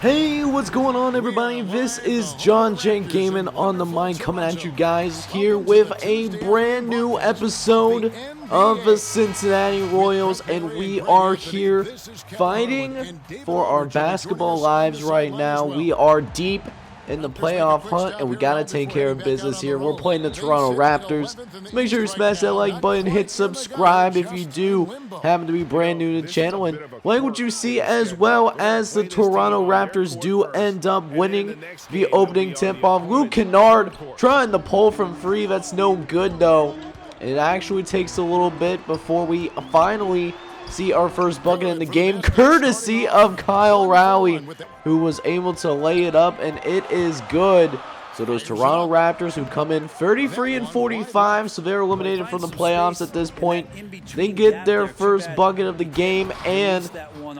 Hey, what's going on, everybody? This is John J Gaming on the mic, coming at you guys here with a brand new episode of the Cincinnati Royals, and we are here fighting for our basketball lives right now. We are deep in the playoff hunt, and we gotta take care of business here. We're playing the Toronto Raptors. So make sure you smash that like button, hit subscribe if you do happen to be brand new to the channel, and like what you see, as well as the Toronto Raptors do end up winning the opening tip-off. Luke Kennard trying to pull from free. That's no good though. It actually takes a little bit before we finally see our first bucket in the game, courtesy of Kyle Rowley, who was able to lay it up, and it is good. So those Toronto Raptors, who come in 33 and 45, so they're eliminated from the playoffs at this point. They get their first bucket of the game, and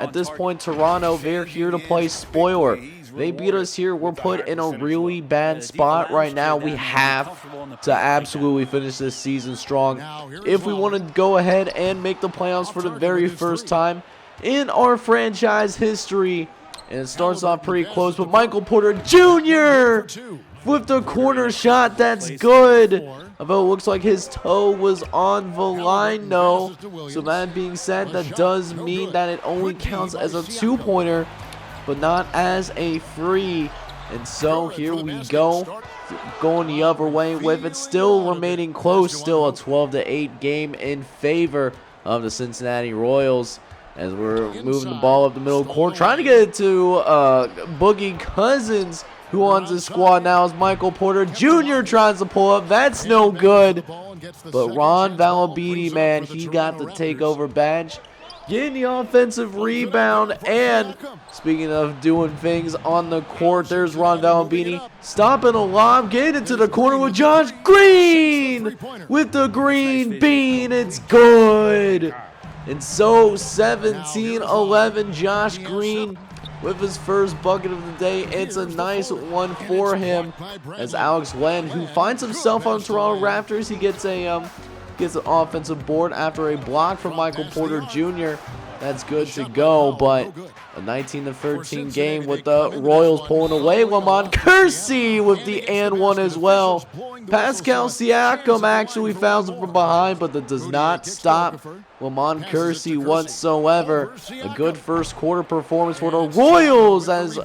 at this point, Toronto, they're here to play spoiler. They beat us here. We're put in a really bad spot right now. We have to absolutely finish this season strong if we want to go ahead and make the playoffs for the very first time in our franchise history. And it starts off pretty close, but Michael Porter Jr. with the corner shot. That's good. Although it looks like his toe was on the line, though. So that being said, that does mean that it only counts as a two-pointer, but not as a free. And so here we go, going the other way with it still remaining close, still a 12-8 game in favor of the Cincinnati Royals, as we're moving the ball up the middle court, trying to get it to Boogie Cousins, who on the squad now is Michael Porter Jr. tries to pull up. That's no good, but Ron Valabiti, man, he got the takeover badge, getting the offensive rebound. And speaking of doing things on the court, there's Ron Valabini stopping a lob, getting into the corner with Josh Green with the green bean. It's good. And so 17-11, Josh Green with his first bucket of the day. It's a nice one for him, as Alex Len, who finds himself on Toronto Raptors, he gets an offensive board after a block from Michael Porter Jr. That's good to go, but a 19-13 game with the Royals pulling away. Lamont Kersey with the and one as well. Pascal Siakam actually fouls him from behind, but that does not stop Lamont Kersey whatsoever. A good first quarter performance for the Royals, as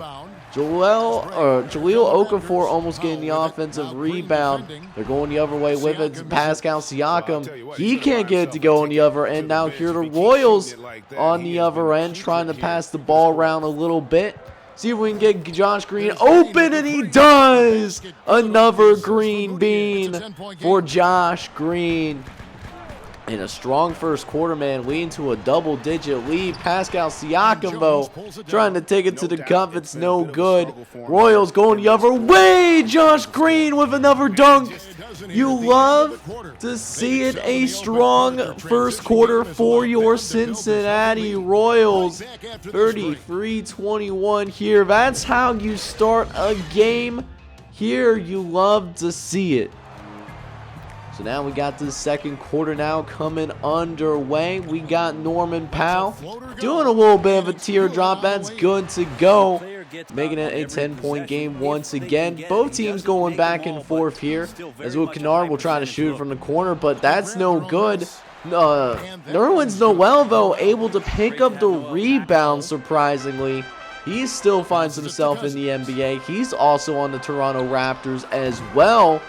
Jahlil Okafor almost getting the offensive rebound. They're going the other way with it. Pascal Siakam, he can't get it to go on the other end. Now here the Royals on the other end, trying to pass the ball around a little bit. See if we can get Josh Green open, and he does! Another green bean for Josh Green. In a strong first quarter, man, leading to a double-digit lead. Pascal Siakam, though, trying to take it to the cup. It's no good. Royals going the other way. Josh Green with another dunk. You love to see it. A strong first quarter for your Cincinnati Royals. 33-21 here. That's how you start a game here. You love to see it. So now we got the second quarter now coming underway. We got Norman Powell doing a little bit of a teardrop. That's good to go. Making it a 10-point game once again. Both teams going back and forth here, as Luke Kennard will try to shoot it from the corner, but that's no good. Nerlens Noel, though, able to pick up the rebound, surprisingly. He still finds himself in the NBA. He's also on the Toronto Raptors as well,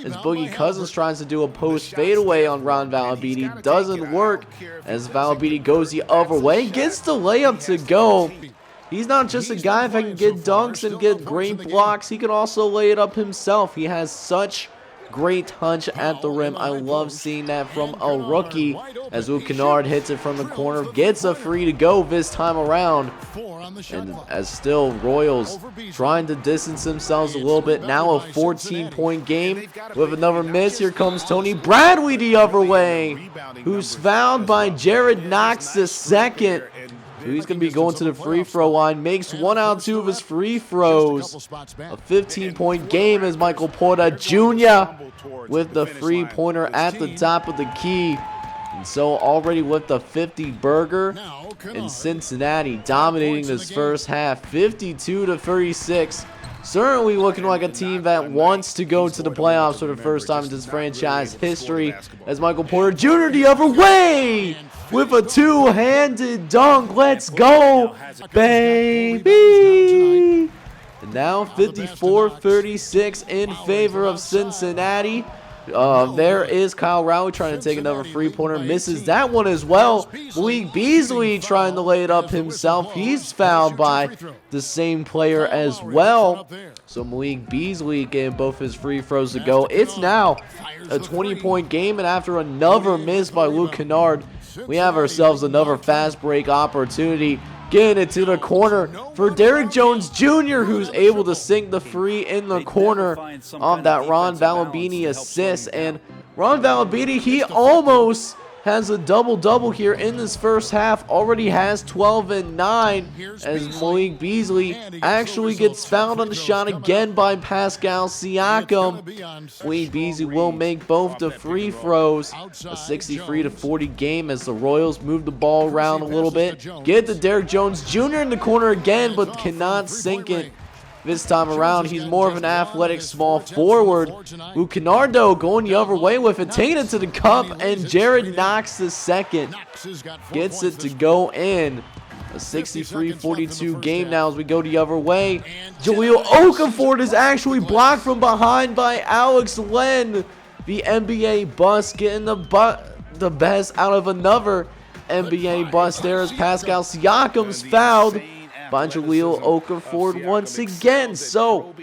as Boogie Cousins tries to do a post fadeaway on Ron Valabiti. Doesn't work, as Valabiti goes the other way, gets the layup to go. He's not just a guy that can get dunks and get great blocks. He can also lay it up himself. He has such great touch at the rim. I love seeing that from a rookie, as Luke Kennard hits it from the corner, gets a free to go this time around. And as still Royals trying to distance themselves a little bit. Now a 14-point game with another miss. Here comes Tony Bradley the other way, who's fouled by Jared Knox II. He's going to be going to the free throw line. Makes 1 out of 2 of his free throws. A 15-point game as Michael Porter Jr. with the free-pointer at the top of the key. And so already with the 50 burger, and Cincinnati dominating this first half, 52-36. Certainly looking like a team that wants to go to the playoffs for the first time in this franchise history, as Michael Porter Jr. the other way with a two-handed dunk. Let's go, baby! And now 54-36 in favor of Cincinnati. There is Kyle Rowley trying to take another three-pointer. Misses that one as well. Malik Beasley trying to lay it up himself. He's fouled by the same player as well. So Malik Beasley getting both his free throws to go. It's now a 20-point game, and after another miss by Luke Kennard, we have ourselves another fast break opportunity. Getting it to the corner for Derrick Jones Jr., who's able to sink the free in the corner on that Ron Valambini assist. And Ron Valambini, he almost has a double-double here in this first half. Already has 12 and 9 as Malik Beasley actually gets fouled on the shot again by Pascal Siakam. Malik Beasley will make both the free throws. A 63-40 game as the Royals move the ball around a little bit. Get to Derrick Jones Jr. in the corner again, but cannot sink it. This time around, he's more of an athletic small forward. Luke Kennard, though, going the other way with it, taking it to the cup, and Jared Knox the second gets it to go in. A 63-42 game now as we go the other way. Jahlil Okafor is actually blocked from behind by Alex Len. The NBA bust getting the best out of another NBA bust there as Pascal Siakam's fouled by Jahlil Okafor once again. So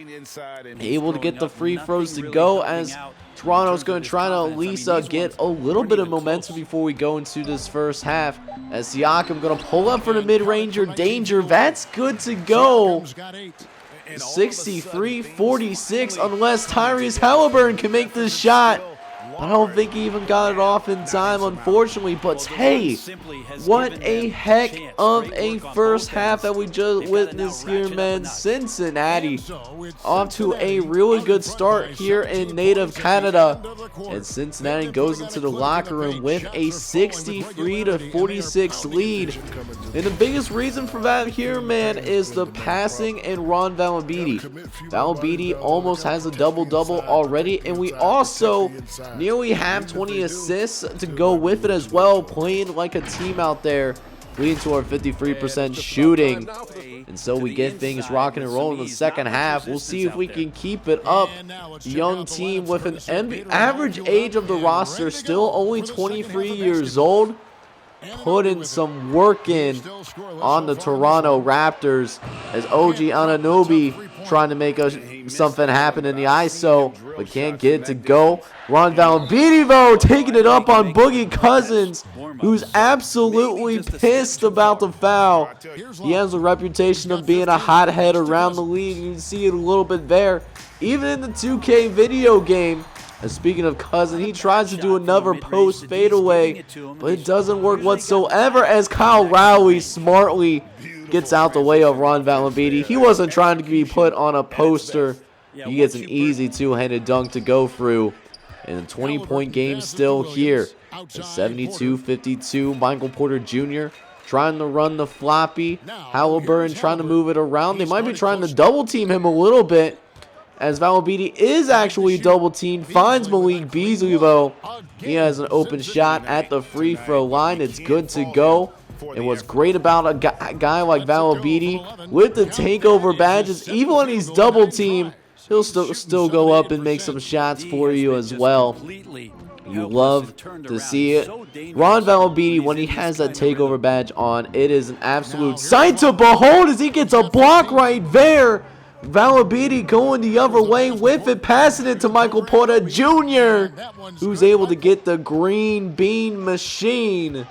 able to get the free throws to go as Toronto's going to try to at least get a little bit of momentum before we go into this first half. As Siakam going to pull up for the mid-ranger. Danger. That's good to go. 63-46 unless Tyrese Halliburton can make this shot. I don't think he even got it off in time, unfortunately. But hey, what a heck of a first half that we just witnessed here, man. Cincinnati off to a really good start here in native Canada. And Cincinnati goes into the locker room with a 63-46 lead. And the biggest reason for that here, man, is the passing and Ron Valambini. Valambini almost has a double-double already. And we also nearly have 20 assists to go with it as well, playing like a team out there, leading to our 53% shooting. And so we get things rocking and rolling in the second half. We'll see if we can keep it up. Young team with an average age of the roster still only 23 years old, putting some work in on the Toronto Raptors as OG Anunoby trying to make something happen in the ISO, but can't get it to go. Ron Valambini, though, taking it up on Boogie Cousins, who's absolutely pissed about the foul. He has a reputation of being a hothead around the league. You can see it a little bit there, even in the 2K video game. And speaking of Cousins, he tries to do another post fadeaway, but it doesn't work whatsoever as Kyle Rowley smartly gets out the way of Ron Valambini. He wasn't trying to be put on a poster. He gets an easy two-handed dunk to go through. And a 20-point game still here. 72-52, Michael Porter Jr. trying to run the floppy. Halliburton trying to move it around. They might be trying to double-team him a little bit, as Valambini is actually double-teamed. Finds Malik Beasley, though. He has an open shot at the free throw line. It's good to go. And what's great about a guy like Valambini with the takeover badges, even when he's double-teamed, he'll still go up and make some shots for you as well. You love to see it. Ron Valambini, when he has that takeover badge on, it is an absolute sight to behold as he gets a block right there. Valambini going the other way with it, passing it to Michael Porter Jr., who's able to get the green bean machine.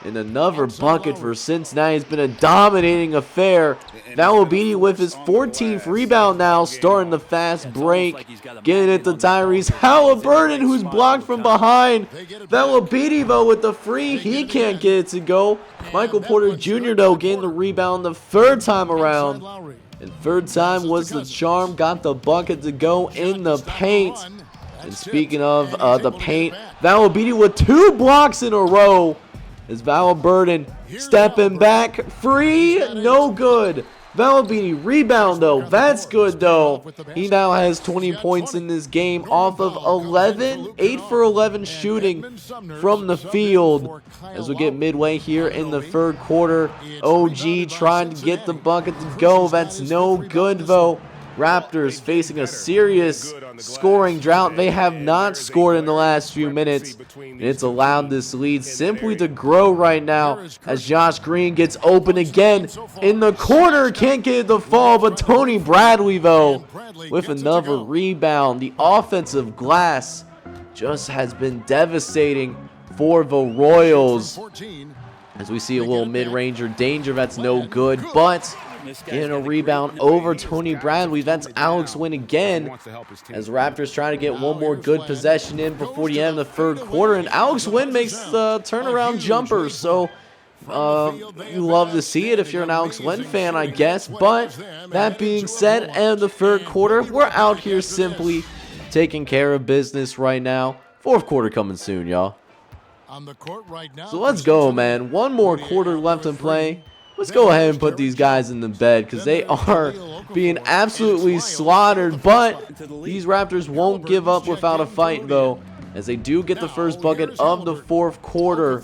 And another bucket for Cincinnati. It's been a dominating affair. Valambini with his 14th rebound now, starting the fast break. Getting it to Tyrese Halliburton, who's blocked from behind. Valambini, though, with the free. He can't get it to go. Michael Porter Jr., though, getting the rebound the third time around. And third time was the charm. Got the bucket to go in the paint. And speaking of the paint, Valabidi with 2 blocks in a row. As Valaburdin stepping back, free, no good. Valabidi rebound though, that's good though. He now has 20 points in this game off of 8 for 11 shooting from the field. As we get midway here in the third quarter, OG trying to get the bucket to go, that's no good though. Raptors facing a serious scoring drought. They have not scored in the last few minutes, and it's allowed this lead simply to grow right now as Josh Green gets open again in the corner. Can't get it to fall, but Tony Bradley though with another rebound. The offensive glass just has been devastating for the Royals as we see a little mid-ranger danger. That's no good, but getting a rebound over Tony Bradley. That's Alex Wynn again as Raptors trying to get one more good possession in before the end of the third quarter. And Alex Wynn makes the turnaround jumper. So you love to see it if you're an Alex Wynn fan, I guess. But that being said, end of the third quarter, we're out here simply taking care of business right now. Fourth quarter coming soon, y'all. So let's go, man. One more quarter left to play. Let's go ahead and put these guys in the bed because they are being absolutely slaughtered. But these Raptors won't give up without a fight, though, as they do get the first bucket of the fourth quarter.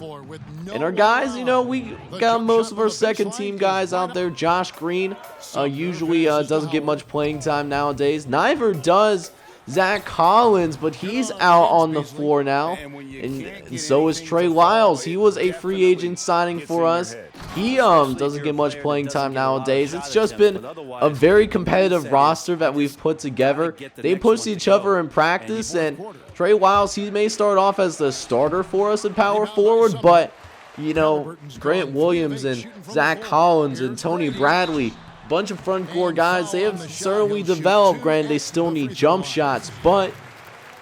And our guys, you know, we got most of our second team guys out there. Josh Green usually doesn't get much playing time nowadays. Neither does Zach Collins, but he's out on the floor now, and so is Trey Lyles. He was a free agent signing for us. He doesn't get much playing time nowadays. It's just been a very competitive roster that we've put together. They push each other in practice, and Trey Lyles, he may start off as the starter for us in power forward, but you know, Grant Williams and Zach Collins and Tony Bradley, bunch of front court guys, they have certainly developed. Granted, they still need jump shots, but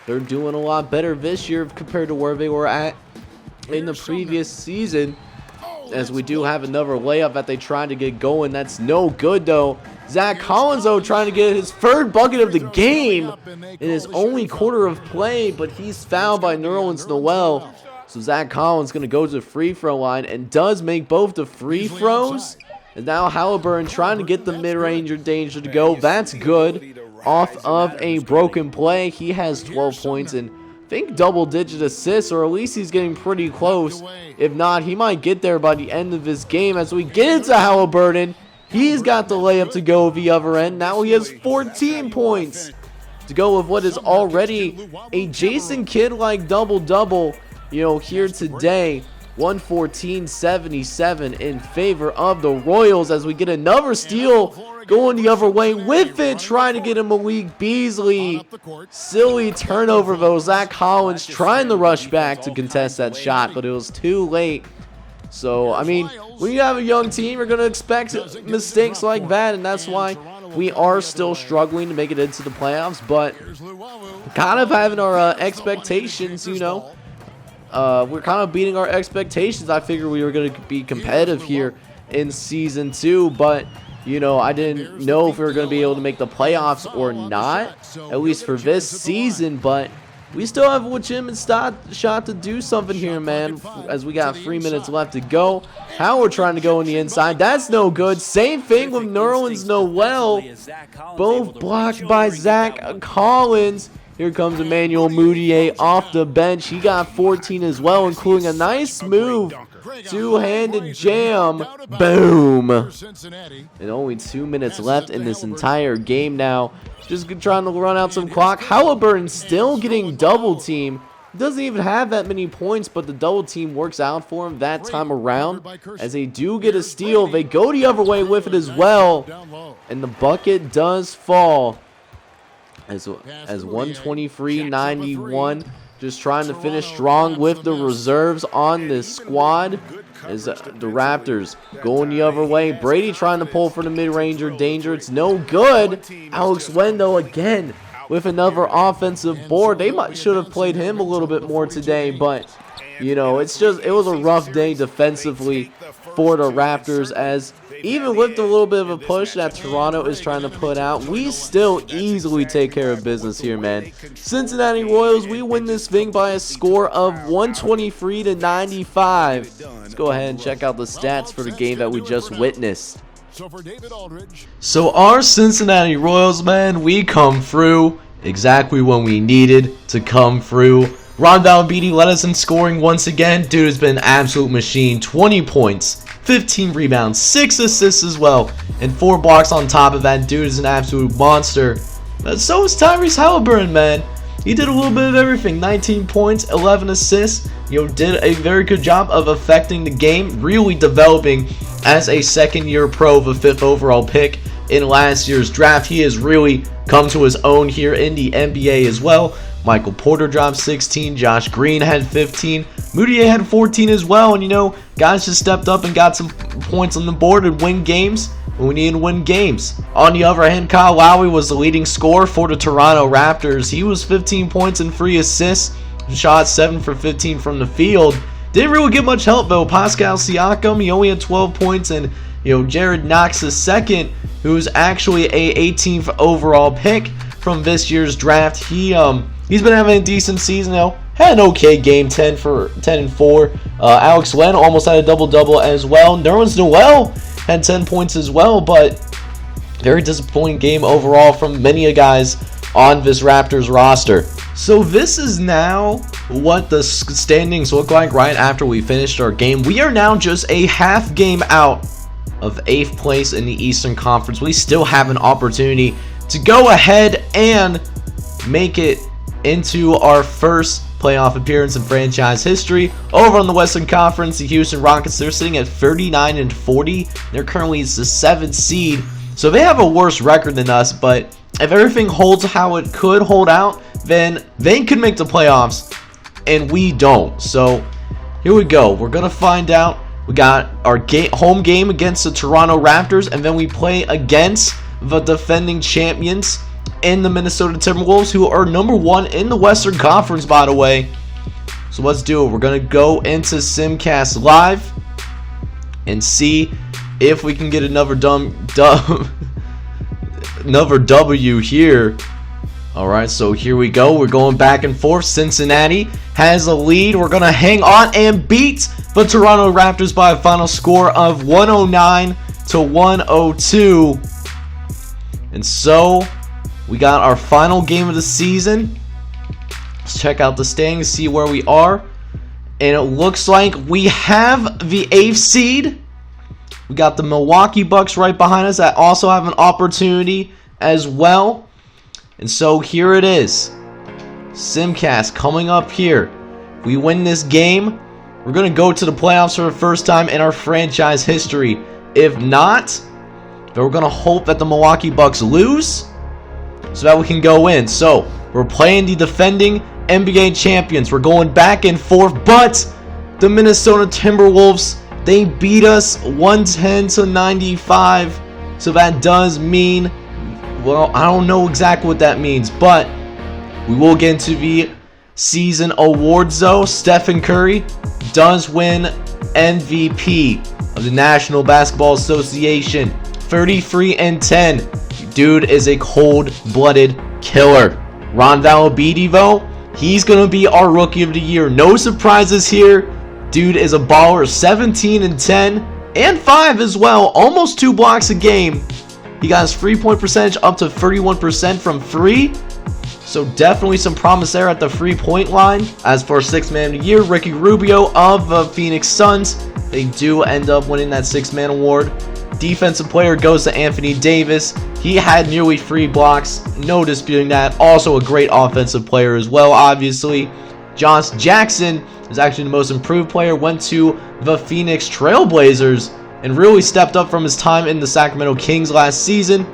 they're doing a lot better this year compared to where they were at in the previous season, as we do have another layup that they tried to get going. That's no good though. Zach Collins though trying to get his third bucket of the game in his only quarter of play, but he's fouled by Nerlens Noel. So Zach Collins going to go to the free throw line and does make both the free throws. And now Halliburton trying to get the mid-ranger danger to go. That's good. Off of a broken play. He has 12 points and I think double-digit assists, or at least he's getting pretty close. If not, he might get there by the end of this game. As we get into Halliburton, he's got the layup to go the other end. Now he has 14 points to go with what is already a Jason Kidd-like double-double, you know, here today. 114-77 in favor of the Royals as we get another steal going the other way with it, trying to get a Malik Beasley. Silly turnover though. Zach Collins trying to rush back to contest that shot, but it was too late. So, I mean, when you have a young team, you're going to expect mistakes like that, and that's why we are still struggling to make it into the playoffs, but kind of having our expectations, you know. We're kind of beating our expectations. I figured we were going to be competitive here in Season 2, but, you know, I didn't know if we were going to be able to make the playoffs or not, at least for this season, but we still have a legitimate shot to do something here, man, as we got 3 minutes left to go. Howard trying to go on the inside. That's no good. Same thing with Nerlens Noel. Both blocked by Zach Collins. Here comes Emmanuel Mudiay off the bench. He got 14 as well, including a nice move. Two-handed jam. Boom. And only 2 minutes left in this entire game now. Just trying to run out some clock. Halliburton still getting double team. Doesn't even have that many points, but the double team works out for him that time around. As they do get a steal, they go the other way with it as well. And the bucket does fall. As 123-91, just trying to finish strong with the reserves on this squad. As the Raptors going the other way. Brady trying to pull for the mid-ranger danger. It's no good. Alex Wendo again with another offensive board. They should have played him a little bit more today, but you know, it was a rough day defensively for the Raptors, as even with the little bit of a push that Toronto is trying to put out, we still easily take care of business here, man. Cincinnati Royals, we win this thing by a score of 123 to 95. Let's go ahead and check out the stats for the game that we just witnessed. So our Cincinnati Royals, man, we come through exactly when we needed to come through. Ron Valbeede led us in scoring once again. Dude has been an absolute machine. 20 points, 15 rebounds, 6 assists as well, and 4 blocks on top of that. Dude is an absolute monster. But so is Tyrese Halliburton, man. He did a little bit of everything. 19 points, 11 assists. Did a very good job of affecting the game, really developing as a second-year pro of a 5th overall pick in last year's draft. He has really come to his own here in the NBA as well. Michael Porter dropped 16. Josh Green had 15. Moutier had 14 as well. And, guys just stepped up and got some points on the board and win games when we needed to win games. On the other hand, Kyle Lowry was the leading scorer for the Toronto Raptors. He was 15 points and 3 assists. Shot 7 for 15 from the field. Didn't really get much help, though. Pascal Siakam, he only had 12 points. And, Jared Knox II, who's actually a 18th overall pick from this year's draft. He's been having a decent season, though. Had an okay game, 10 and 4. Alex Len almost had a double-double as well. Nerlens Noel had 10 points as well, but very disappointing game overall from many guys on this Raptors roster. So this is now what the standings look like right after we finished our game. We are now just a half game out of 8th place in the Eastern Conference. We still have an opportunity to go ahead and make it into our first playoff appearance in franchise history. Over on the Western Conference, the Houston Rockets, they're sitting at 39 and 40. They're currently the 7th seed, so they have a worse record than us, but if everything holds how it could hold out, then they could make the playoffs, and we don't. So here we go. We're going to find out. We got our home game against the Toronto Raptors, and then we play against the defending champions in the Minnesota Timberwolves, who are number 1 in the Western Conference, by the way. So let's do it. We're going to go into Simcast Live and see if we can get another another W here. Alright, so here we go. We're going back and forth. Cincinnati has a lead. We're going to hang on and beat the Toronto Raptors by a final score of 109 to 102. And so we got our final game of the season. Let's check out the standings, see where we are. And it looks like we have the 8th seed. We got the Milwaukee Bucks right behind us that also have an opportunity as well. And so here it is. Simcast coming up here. If we win this game, we're going to go to the playoffs for the first time in our franchise history. If not, then we're going to hope that the Milwaukee Bucks lose so that we can go in. So we're playing the defending NBA champions. We're going back and forth, but the Minnesota Timberwolves, they beat us 110 to 95. So that does mean, well, I don't know exactly what that means, but we will get into the season awards though. Stephen Curry does win MVP of the National Basketball Association. 33 and 10. Dude is a cold-blooded killer. Ron Valbeede, though, he's going to be our Rookie of the Year. No surprises here. Dude is a baller. 17 and 10 and 5 as well. Almost 2 blocks a game. He got his 3-point percentage up to 31% from 3. So definitely some promise there at the 3-point line. As for 6th Man of the Year, Ricky Rubio of the Phoenix Suns. They do end up winning that 6th Man award. Defensive player goes to Anthony Davis. He had nearly 3 blocks. No disputing that. Also a great offensive player as well, obviously. Josh Jackson is actually the most improved player. Went to the Phoenix Trailblazers and really stepped up from his time in the Sacramento Kings last season.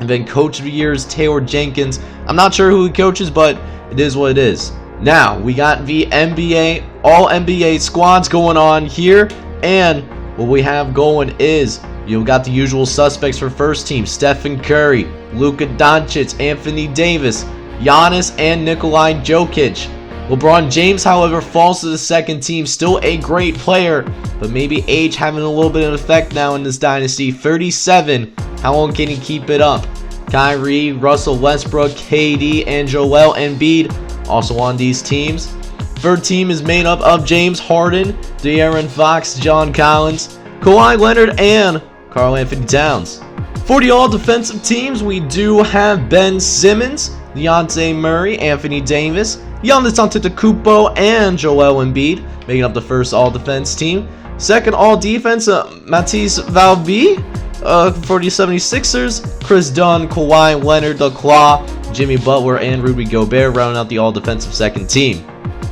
And then Coach of the Year is Taylor Jenkins. I'm not sure who he coaches, but it is what it is. Now, we got the NBA, all NBA squads going on here. And what we have going is, you've got the usual suspects for first team. Stephen Curry, Luka Doncic, Anthony Davis, Giannis, and Nikolai Jokic. LeBron James, however, falls to the second team. Still a great player, but maybe age having a little bit of an effect now in this dynasty. 37. How long can he keep it up? Kyrie, Russell Westbrook, KD, and Joel Embiid also on these teams. Third team is made up of James Harden, De'Aaron Fox, John Collins, Kawhi Leonard, and Karl Anthony Towns. For the all-defensive teams, we do have Ben Simmons, Dejounte Murray, Anthony Davis, Giannis Antetokounmpo, and Joel Embiid, making up the first all-defense team. Second all-defense, Matisse Valby for the 76ers, Chris Dunn, Kawhi Leonard, the Claw, Jimmy Butler, and Rudy Gobert rounding out the all-defensive second team.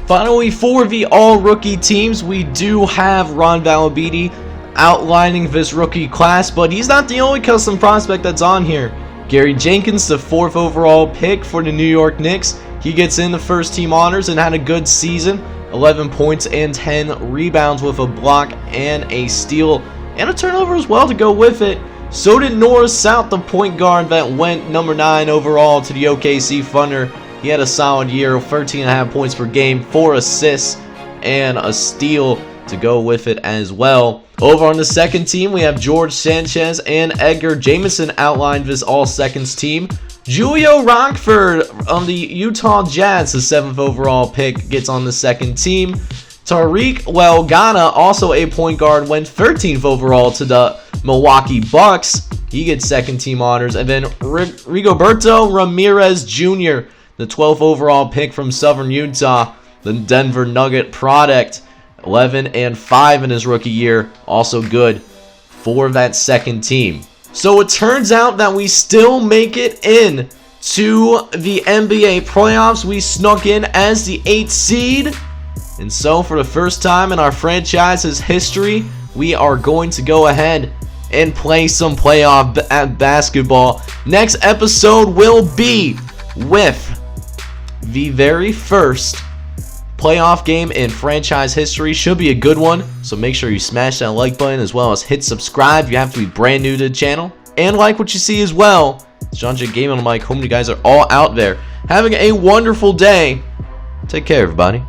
Finally, for the all-rookie teams, we do have Ron Valabidi outlining this rookie class, but he's not the only custom prospect that's on here. Gary Jenkins, the 4th overall pick for the New York Knicks. He gets in the first team honors and had a good season. 11 points and 10 rebounds with a block and a steal and a turnover as well to go with it. So did Norris South, the point guard that went number 9 overall to the OKC Thunder. He had a solid year, 13.5 points per game, 4 assists, and a steal to go with it as well. Over on the second team, we have George Sanchez and Edgar Jamison outlined this all-seconds team. Julio Rockford on the Utah Jazz, the 7th overall pick, gets on the second team. Tariq Welgana, also a point guard, went 13th overall to the Milwaukee Bucks. He gets second team honors. And then Rigoberto Ramirez Jr., the 12th overall pick from Southern Utah, the Denver Nugget product. 11-5 in his rookie year, also good for that second team. So it turns out that we still make it in to the NBA playoffs. We snuck in as the 8th seed, and so for the first time in our franchise's history, we are going to go ahead and play some playoff basketball. Next episode will be with the very first playoff game in franchise history. Should be a good one, so make sure you smash that like button as well as hit subscribe. You have to be brand new to the channel and like what you see as well. It's John J Gaming on the mic. Hoping you guys are all out there having a wonderful day. Take care, everybody.